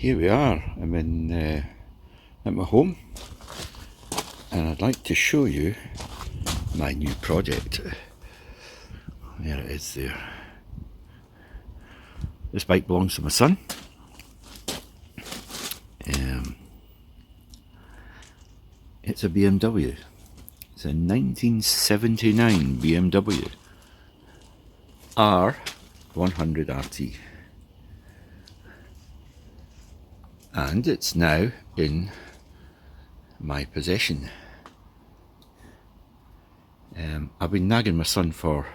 here we are. I'm in at my home, and I'd like to show you my new project. There it is there. This bike belongs to my son. It's a BMW. It's a 1979 BMW R100 RT. And it's now in my possession. I've been nagging my son for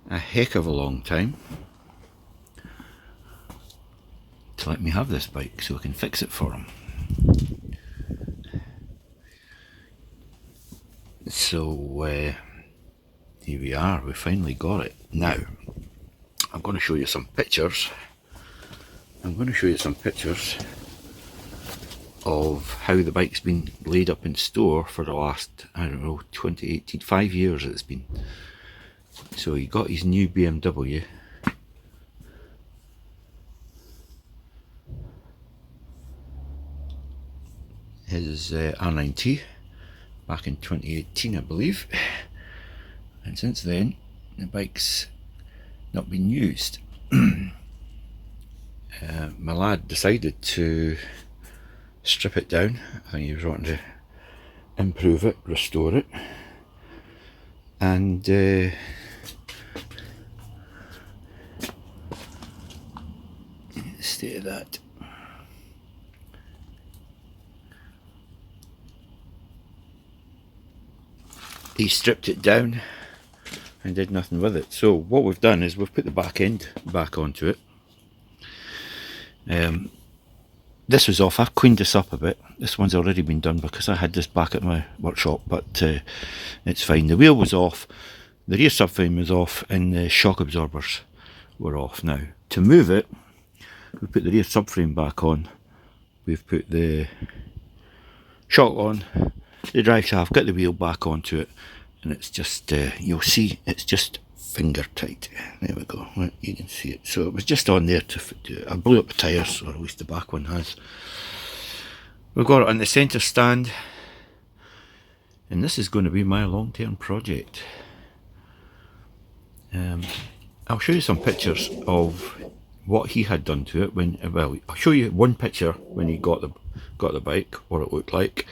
a heck of a long time to let me have this bike so I can fix it for him. So here we are, we finally got it. Now, I'm going to show you some pictures. Of how the bike's been laid up in store for the last, I don't know, 2018, 5 years it's been. So he got his new BMW. His R9T back in 2018, I believe. And since then, the bike's not been used. My lad decided to strip it down. I think he was wanting to improve it, restore it, and state of that. He stripped it down and did nothing with it. So what we've done is we've put the back end back onto it. This was off. I've cleaned this up a bit. This one's already been done because I had this back at my workshop, but it's fine. The wheel was off, the rear subframe was off, and the shock absorbers were off. Now, to move it, we put the rear subframe back on, we've put the shock on, the drive shaft, got the wheel back onto it, and it's just, you'll see, it's just finger tight. There we go, well, you can see it. So it was just on there to do it. I blew up the tyres, or at least the back one has. We've got it on the centre stand, and this is going to be my long-term project. I'll show you some pictures of what he had done to it when, well, I'll show you one picture when he got the bike, what it looked like,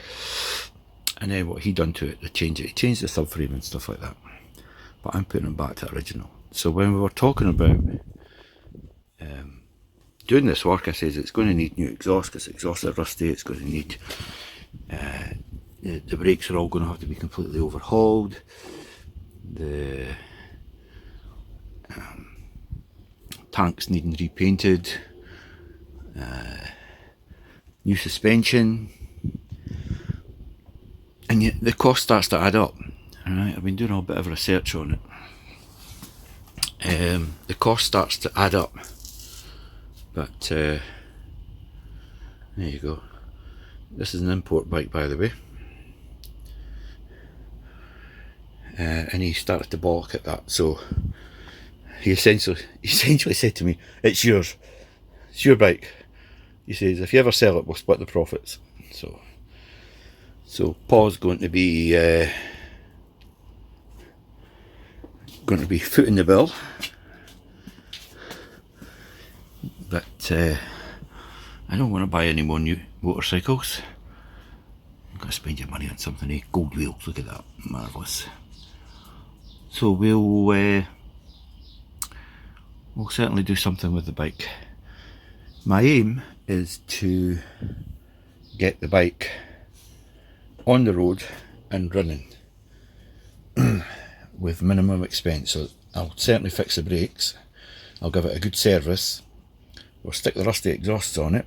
and then what he done to it to change it. He changed the subframe and stuff like that. But I'm putting it back to original. So when we were talking about doing this work, I says it's going to need new exhaust because the exhausts are rusty. It's going to need the brakes are all going to have to be completely overhauled. The tanks needing repainted. New suspension, and yet the cost starts to add up. Alright, I've been doing a bit of research on it. The cost starts to add up, but there you go. This is an import bike, by the way, and he started to balk at that. So he essentially said to me, "It's yours. It's your bike." He says, "If you ever sell it, we'll split the profits." So Paul's going to be footing the bill, but I don't want to buy any more new motorcycles. I've got to spend your money on something, eh? Gold wheels, look at that, marvellous. So we'll certainly do something with the bike. My aim is to get the bike on the road and running with minimum expense. So I'll certainly fix the brakes, I'll give it a good service, we'll stick the rusty exhausts on it.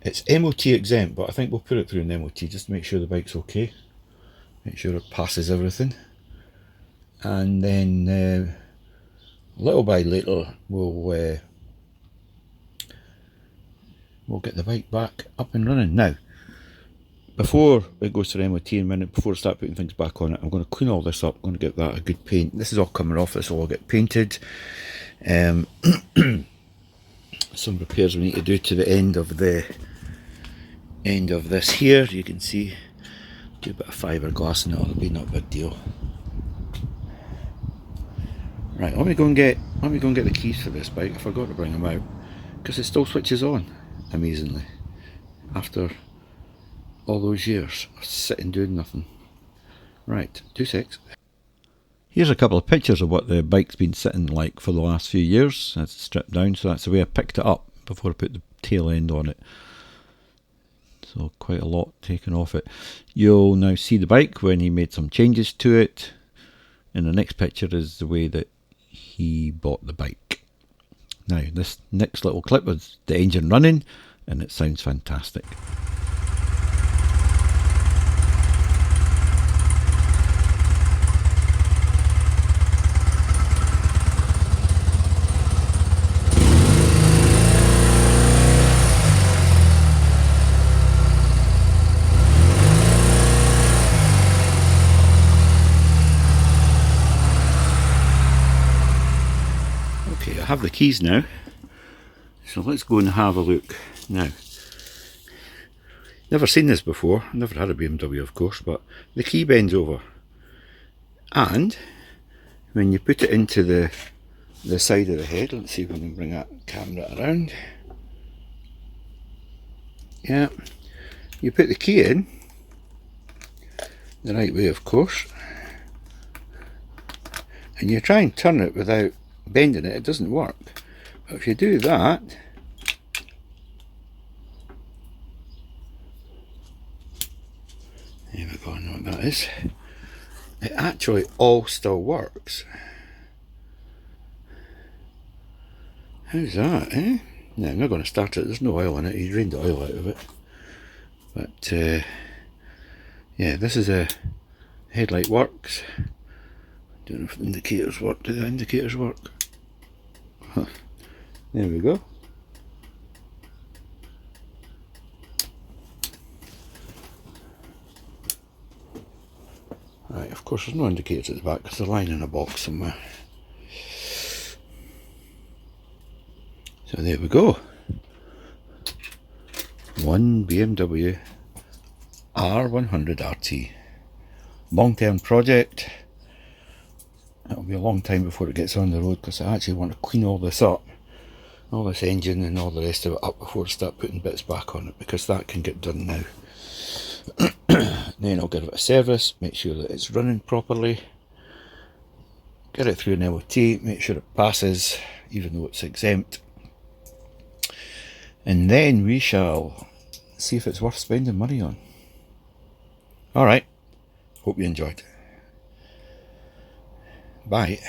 It's MOT exempt, but I think we'll put it through an MOT just to make sure the bike's okay, make sure it passes everything, and then little by little we'll get the bike back up and running. Now, before it goes to the MOT in a minute, before I start putting things back on it, I'm going to clean all this up. I'm going to give that a good paint. This is all coming off, this will all get painted. Some repairs we need to do to the end of this here. You can see, do a bit of fiberglass and it'll be not a big deal. Right, let me go and get the keys for this bike. I forgot to bring them out because it still switches on amazingly after all those years of sitting doing nothing. Right, 2 secs. Here's a couple of pictures of what the bike's been sitting like for the last few years. It's stripped down, so that's the way I picked it up before I put the tail end on it. So quite a lot taken off it. You'll now see the bike when he made some changes to it. And the next picture is the way that he bought the bike. Now this next little clip was the engine running and it sounds fantastic. Okay, I have the keys now, so let's go and have a look. Now, never seen this before, never had a BMW of course, but the key bends over, and when you put it into the side of the head, let's see if we can bring that camera around. Yeah, you put the key in the right way of course, and you try and turn it without bending it, it doesn't work. But if you do that, there we go, I know what that is. It actually all still works. How's that, eh? No, I'm not going to start it, there's no oil in it, he drained the oil out of it. But yeah, this is a headlight works. Don't know if the indicators work. Do the indicators work? Huh. There we go. Right, of course there's no indicators at the back because they're lying in a box somewhere. So there we go. One BMW R100 RT. Long-term project. It'll be a long time before it gets on the road because I actually want to clean all this up, all this engine and all the rest of it up before I start putting bits back on it, because that can get done now. Then I'll give it a service, make sure that it's running properly, get it through an MOT, make sure it passes even though it's exempt, and then we shall see if it's worth spending money on. Alright, hope you enjoyed. Bye.